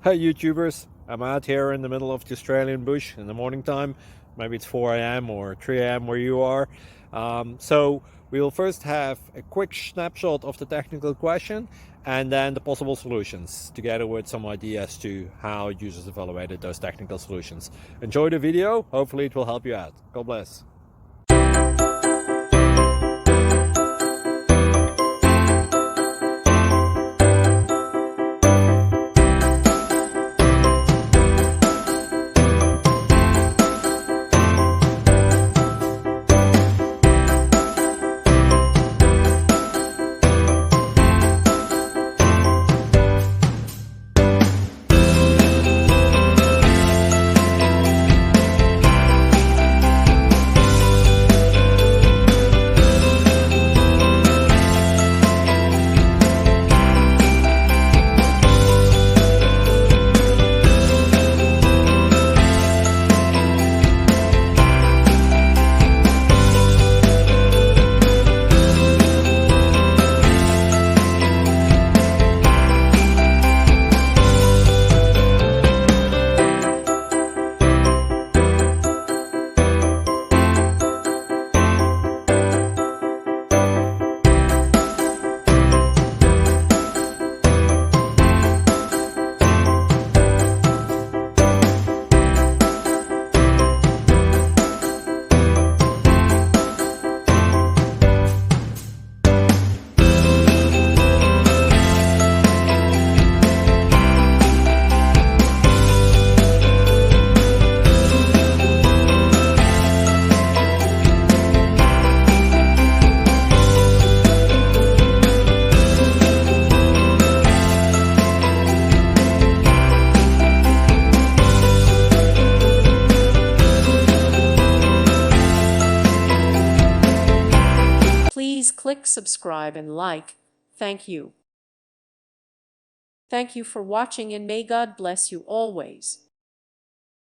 Hey YouTubers, I'm out here in the middle of the Australian bush in the morning time. Maybe it's 4 a.m. or 3 a.m. where you are. So we'll first have a quick snapshot of the technical question and then the possible solutions, together with some ideas to how users evaluated those technical solutions. Enjoy the video, hopefully it will help you out. God bless. Please click subscribe and like. Thank you. Thank you for watching and may God bless you always.